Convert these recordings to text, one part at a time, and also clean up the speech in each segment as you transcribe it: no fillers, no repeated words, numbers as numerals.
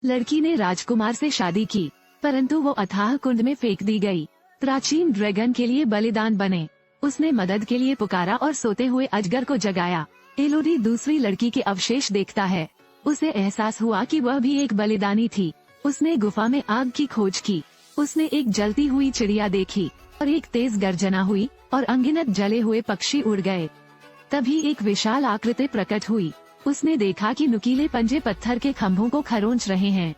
लड़की ने राजकुमार से शादी की, परंतु वो अथाह कुंड में फेंक दी गई। प्राचीन ड्रैगन के लिए बलिदान बने। उसने मदद के लिए पुकारा और सोते हुए अजगर को जगाया। एलोडी दूसरी लड़की के अवशेष देखता है। उसे एहसास हुआ कि वह भी एक बलिदानी थी। उसने गुफा में आग की खोज की। उसने एक जलती हुई चिड़िया देखी और एक तेज गर्जना हुई और अनगिनत जले हुए पक्षी उड़ गए। तभी एक विशाल आकृति प्रकट हुई। उसने देखा कि नुकीले पंजे पत्थर के खंभों को खरोंच रहे हैं।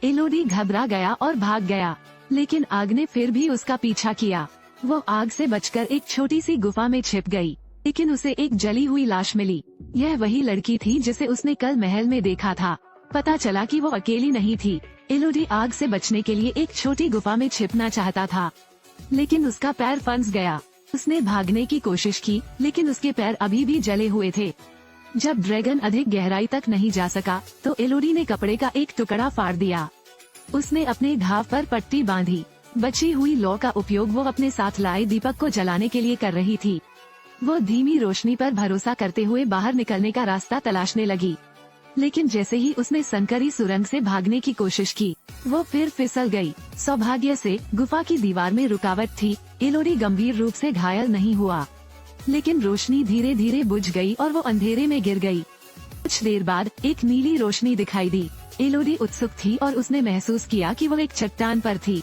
एलोडी घबरा गया और भाग गया, लेकिन आग ने फिर भी उसका पीछा किया। वो आग से बचकर एक छोटी सी गुफा में छिप गई, लेकिन उसे एक जली हुई लाश मिली। यह वही लड़की थी जिसे उसने कल महल में देखा था। पता चला कि वो अकेली नहीं थी। एलोडी आग से बचने के लिए एक छोटी गुफा में छिपना चाहता था, लेकिन उसका पैर फंस गया। उसने भागने की कोशिश की, लेकिन उसके पैर अभी भी जले हुए थे। जब ड्रैगन अधिक गहराई तक नहीं जा सका, तो एलोडी ने कपड़े का एक टुकड़ा फाड़ दिया। उसने अपने घाव पर पट्टी बांधी। बची हुई लौ का उपयोग वो अपने साथ लाए दीपक को जलाने के लिए कर रही थी। वो धीमी रोशनी पर भरोसा करते हुए बाहर निकलने का रास्ता तलाशने लगी, लेकिन जैसे ही उसने संकरी सुरंग से भागने की कोशिश की, वो फिर फिसल गई। सौभाग्य से गुफा की दीवार में रुकावट थी। एलोडी गंभीर रूप से घायल नहीं हुआ, लेकिन रोशनी धीरे धीरे बुझ गई और वो अंधेरे में गिर गई। कुछ देर बाद एक नीली रोशनी दिखाई दी। एलोडी उत्सुक थी और उसने महसूस किया कि वो एक चट्टान पर थी,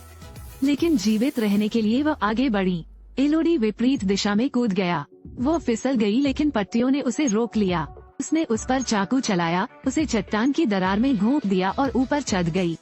लेकिन जीवित रहने के लिए वो आगे बढ़ी। एलोडी विपरीत दिशा में कूद गया। वो फिसल गई, लेकिन पट्टियों ने उसे रोक लिया। उसने उस पर चाकू चलाया, उसे चट्टान की दरार में घोंप दिया और ऊपर चढ़ गई।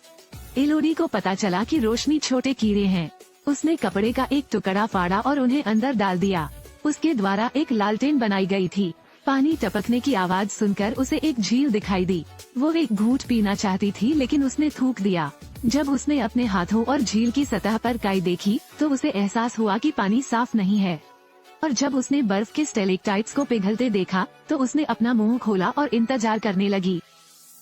एलोडी को पता चला कि रोशनी छोटे कीड़े हैं। उसने कपड़े का एक टुकड़ा फाड़ा और उन्हें अंदर डाल दिया। उसके द्वारा एक लालटेन बनाई गई थी। पानी टपकने की आवाज सुनकर उसे एक झील दिखाई दी। वो एक घूंट पीना चाहती थी, लेकिन उसने थूक दिया। जब उसने अपने हाथों और झील की सतह पर काई देखी, तो उसे एहसास हुआ कि पानी साफ नहीं है। और जब उसने बर्फ के स्टेलेक्टाइट्स को पिघलते देखा, तो उसने अपना मुंह खोला और इंतजार करने लगी।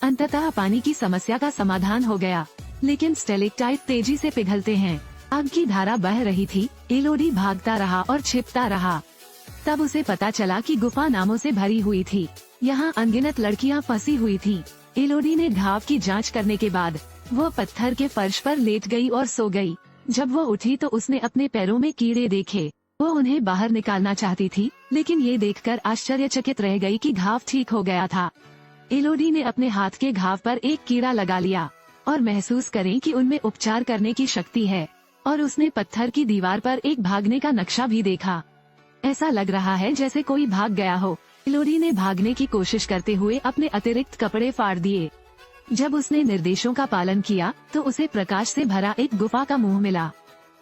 अंततः पानी की समस्या का समाधान हो गया, लेकिन स्टेलेक्टाइट तेजी से पिघलते हैं। आग की धारा बह रही थी। एलोडी भागता रहा और छिपता रहा। तब उसे पता चला कि गुफा नामों से भरी हुई थी। यहाँ अनगिनत लड़कियाँ फंसी हुई थीं। एलोडी ने घाव की जांच करने के बाद वो पत्थर के फर्श पर लेट गई और सो गई। जब वो उठी तो उसने अपने पैरों में कीड़े देखे। वो उन्हें बाहर निकालना चाहती थी, लेकिन ये देखकर आश्चर्यचकित रह गई कि घाव ठीक हो गया था। एलोडी ने अपने हाथ के घाव पर एक कीड़ा लगा लिया और महसूस करें कि उनमें उपचार करने की शक्ति है। और उसने पत्थर की दीवार पर एक भागने का नक्शा भी देखा। ऐसा लग रहा है जैसे कोई भाग गया हो। एलोडी ने भागने की कोशिश करते हुए अपने अतिरिक्त कपड़े फाड़ दिए। जब उसने निर्देशों का पालन किया, तो उसे प्रकाश से भरा एक गुफा का मुंह मिला।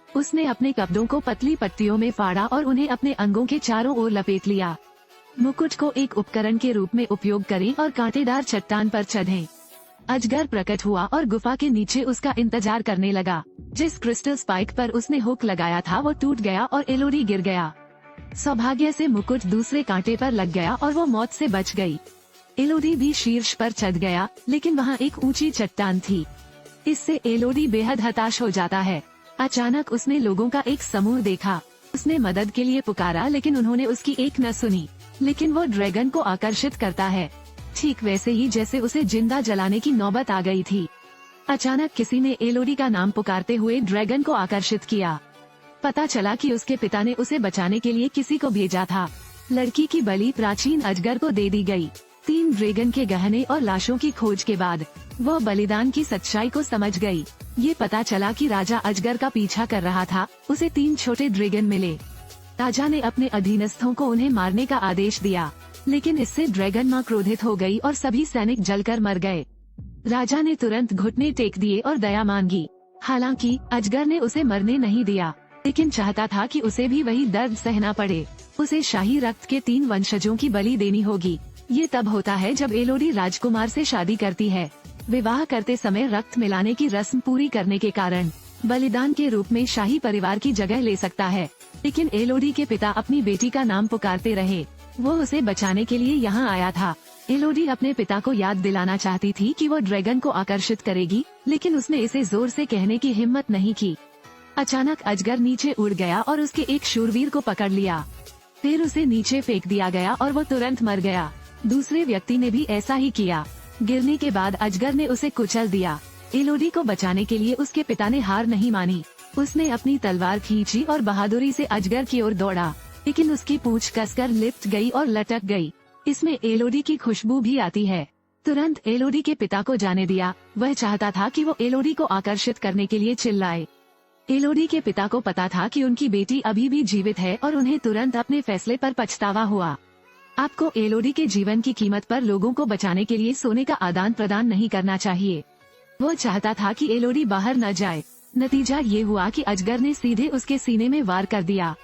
उसने अपने कपड़ों को पतली पट्टियों में फाड़ा और उन्हें अपने अंगों के चारों ओर लपेट लिया। मुकुट को एक उपकरण के रूप में उपयोग करें और कांटेदार चट्टान पर चढ़ें। अजगर प्रकट हुआ और गुफा के नीचे उसका इंतजार करने लगा। जिस क्रिस्टल स्पाइक पर उसने हुक लगाया था वो टूट गया और एलोडी गिर गया। सौभाग्य से मुकुट दूसरे कांटे पर लग गया और वो मौत से बच गई। एलोडी भी शीर्ष पर चढ़ गया, लेकिन वहाँ एक ऊंची चट्टान थी। इससे एलोडी बेहद हताश हो जाता है। अचानक उसने लोगों का एक समूह देखा। उसने मदद के लिए पुकारा, लेकिन उन्होंने उसकी एक न सुनी। लेकिन वो ड्रैगन को आकर्षित करता है, ठीक वैसे ही जैसे उसे जिंदा जलाने की नौबत आ गई थी। अचानक किसी ने एलोडी का नाम पुकारते हुए ड्रैगन को आकर्षित किया। पता चला कि उसके पिता ने उसे बचाने के लिए किसी को भेजा था। लड़की की बलि प्राचीन अजगर को दे दी गई। 3 ड्रैगन के गहने और लाशों की खोज के बाद वो बलिदान की सच्चाई को समझ गई। ये पता चला कि राजा अजगर का पीछा कर रहा था। उसे 3 छोटे ड्रैगन मिले। राजा ने अपने अधीनस्थों को उन्हें मारने का आदेश दिया, लेकिन इससे ड्रैगन माँ क्रोधित हो गई और सभी सैनिक जलकर मर गए। राजा ने तुरंत घुटने टेक दिए और दया मांगी। हालांकि अजगर ने उसे मरने नहीं दिया, लेकिन चाहता था कि उसे भी वही दर्द सहना पड़े। उसे शाही रक्त के 3 वंशजों की बलि देनी होगी। ये तब होता है जब एलोडी राजकुमार से शादी करती है। विवाह करते समय रक्त मिलाने की रस्म पूरी करने के कारण बलिदान के रूप में शाही परिवार की जगह ले सकता है। लेकिन एलोडी के पिता अपनी बेटी का नाम पुकारते रहे। वो उसे बचाने के लिए यहाँ आया था। एलोडी अपने पिता को याद दिलाना चाहती थी कि वो ड्रैगन को आकर्षित करेगी, लेकिन उसने इसे जोर से कहने की हिम्मत नहीं की। अचानक अजगर नीचे उड़ गया और उसके एक शूरवीर को पकड़ लिया। फिर उसे नीचे फेंक दिया गया और वो तुरंत मर गया। दूसरे व्यक्ति ने भी ऐसा ही किया। गिरने के बाद अजगर ने उसे कुचल दिया। एलोडी को बचाने के लिए उसके पिता ने हार नहीं मानी। उसने अपनी तलवार खींची और बहादुरी से अजगर की ओर दौड़ा, लेकिन उसकी पूंछ कसकर लिपट गई और लटक गई। इसमें एलोडी की खुशबू भी आती है। तुरंत एलोडी के पिता को जाने दिया। वह चाहता था कि वो एलोडी को आकर्षित करने के लिए चिल्लाए। एलोडी के पिता को पता था कि उनकी बेटी अभी भी जीवित है और उन्हें तुरंत अपने फैसले पर पछतावा हुआ। आपको एलोडी के जीवन की कीमत पर लोगों को बचाने के लिए सोने का आदान प्रदान नहीं करना चाहिए। वो चाहता था कि एलोडी बाहर न जाए। नतीजा ये हुआ कि अजगर ने सीधे उसके सीने में वार कर दिया।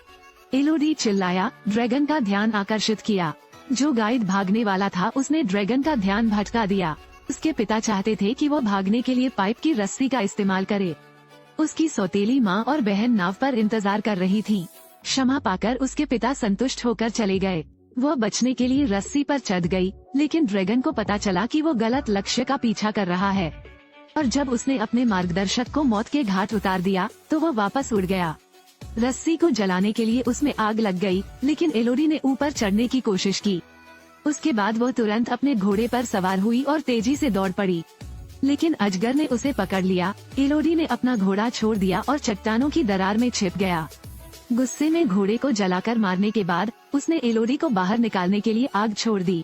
एलोडी चिल्लाया, ड्रैगन का ध्यान आकर्षित किया। जो गाइड भागने वाला था उसने ड्रैगन का ध्यान भटका दिया। उसके पिता चाहते थे कि वो भागने के लिए पाइप की रस्सी का इस्तेमाल करे। उसकी सौतेली माँ और बहन नाव पर इंतजार कर रही थीं। क्षमा पाकर उसके पिता संतुष्ट होकर चले गए। वह बचने के लिए रस्सी पर चढ़ गई, लेकिन ड्रैगन को पता चला कि वो गलत लक्ष्य का पीछा कर रहा है और जब उसने अपने मार्गदर्शक को मौत के घाट उतार दिया तो वह वापस उड़ गया। रस्सी को जलाने के लिए उसमें आग लग गई, लेकिन एलोडी ने ऊपर चढ़ने की कोशिश की। उसके बाद वो तुरंत अपने घोड़े पर सवार हुई और तेजी से दौड़ पड़ी, लेकिन अजगर ने उसे पकड़ लिया। एलोडी ने अपना घोड़ा छोड़ दिया और चट्टानों की दरार में छिप गया। गुस्से में घोड़े को जलाकर मारने के बाद उसने एलोडी को बाहर निकालने के लिए आग छोड़ दी।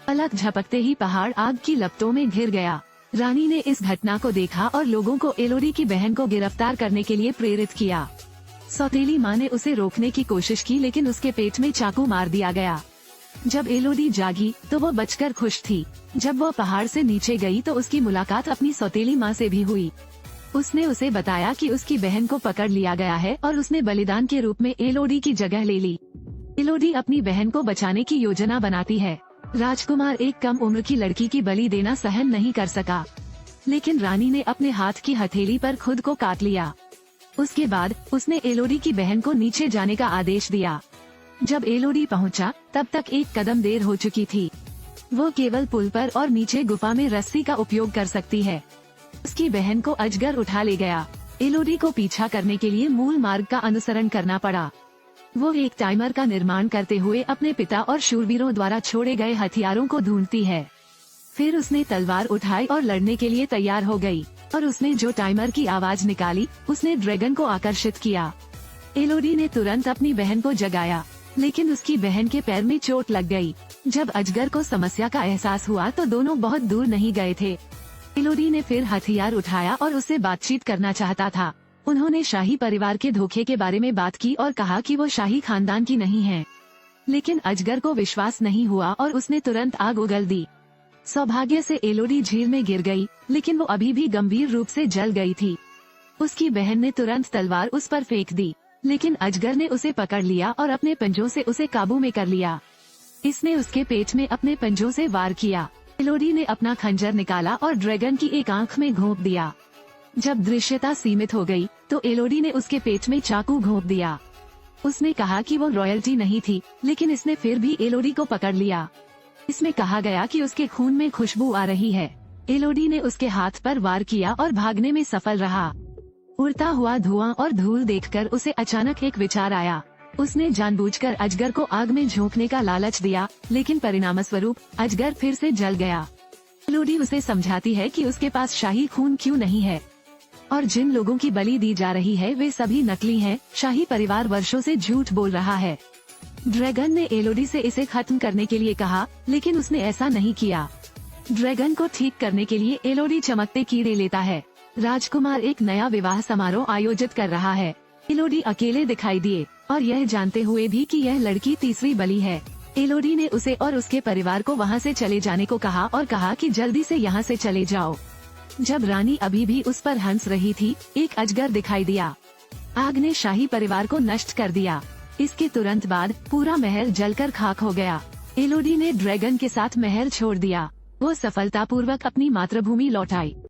पलक झपकते ही पहाड़ आग की लपटों में घिर गया। रानी ने इस घटना को देखा और लोगों को एलोडी की बहन को गिरफ्तार करने के लिए प्रेरित किया। सौतेली माँ ने उसे रोकने की कोशिश की, लेकिन उसके पेट में चाकू मार दिया गया। जब एलोडी जागी तो वो बचकर खुश थी। जब वो पहाड़ से नीचे गई तो उसकी मुलाकात अपनी सौतेली माँ से भी हुई। उसने उसे बताया कि उसकी बहन को पकड़ लिया गया है और उसने बलिदान के रूप में एलोडी की जगह ले ली। एलोडी अपनी बहन को बचाने की योजना बनाती है। राजकुमार एक कम उम्र की लड़की की बलि देना सहन नहीं कर सका, लेकिन रानी ने अपने हाथ की हथेली पर खुद को काट लिया। उसके बाद उसने एलोडी की बहन को नीचे जाने का आदेश दिया। जब एलोडी पहुंचा, तब तक एक कदम देर हो चुकी थी। वो केवल पुल पर और नीचे गुफा में रस्सी का उपयोग कर सकती है। उसकी बहन को अजगर उठा ले गया। एलोडी को पीछा करने के लिए मूल मार्ग का अनुसरण करना पड़ा। वो एक टाइमर का निर्माण करते हुए अपने पिता और शूरवीरों द्वारा छोड़े गए हथियारों को ढूंढती है। फिर उसने तलवार उठाई और लड़ने के लिए तैयार हो गई, और उसने जो टाइमर की आवाज निकाली उसने ड्रैगन को आकर्षित किया। एलोडी ने तुरंत अपनी बहन को जगाया, लेकिन उसकी बहन के पैर में चोट लग गई। जब अजगर को समस्या का एहसास हुआ तो दोनों बहुत दूर नहीं गए थे। एलोडी ने फिर हथियार उठाया और उससे बातचीत करना चाहता था। उन्होंने शाही परिवार के धोखे के बारे में बात की और कहा कि वो शाही खानदान की नहीं है, लेकिन अजगर को विश्वास नहीं हुआ और उसने तुरंत आग उगल दी। सौभाग्य से एलोडी झील में गिर गई, लेकिन वो अभी भी गंभीर रूप से जल गई थी। उसकी बहन ने तुरंत तलवार उस पर फेंक दी, लेकिन अजगर ने उसे पकड़ लिया और अपने पंजों से उसे काबू में कर लिया। इसने उसके पेट में अपने पंजों से वार किया। एलोडी ने अपना खंजर निकाला और ड्रैगन की एक आंख में घोंप दिया। जब दृश्यता सीमित हो गई तो एलोडी ने उसके पेट में चाकू घोंप दिया। उसने कहा कि वो रॉयल्टी नहीं थी, लेकिन इसने फिर भी एलोडी को पकड़ लिया। इसमें कहा गया कि उसके खून में खुशबू आ रही है। एलोडी ने उसके हाथ पर वार किया और भागने में सफल रहा। उड़ता हुआ धुआं और धूल देखकर उसे अचानक एक विचार आया। उसने जानबूझकर अजगर को आग में झोंकने का लालच दिया, लेकिन परिणामस्वरूप अजगर फिर से जल गया। एलोडी उसे समझाती है कि उसके पास शाही खून क्यों नहीं है, और जिन लोगों की बलि दी जा रही है वे सभी नकली हैं। शाही परिवार वर्षों से झूठ बोल रहा है। ड्रैगन ने एलोडी से इसे खत्म करने के लिए कहा, लेकिन उसने ऐसा नहीं किया। ड्रैगन को ठीक करने के लिए एलोडी चमकते कीड़े लेता है। राजकुमार एक नया विवाह समारोह आयोजित कर रहा है। एलोडी अकेले दिखाई दिए, और यह जानते हुए भी कि यह लड़की तीसरी बलि है। एलोडी ने उसे और उसके परिवार को वहाँ से चले जाने को कहा और कहा कि जल्दी से यहाँ से चले जाओ। जब रानी अभी भी उस पर हंस रही थी, एक अजगर दिखाई दिया। आग ने शाही परिवार को नष्ट कर दिया। इसके तुरंत बाद पूरा महल जलकर खाक हो गया। एलोडी ने ड्रैगन के साथ महल छोड़ दिया। वो सफलतापूर्वक अपनी मातृभूमि लौट आई।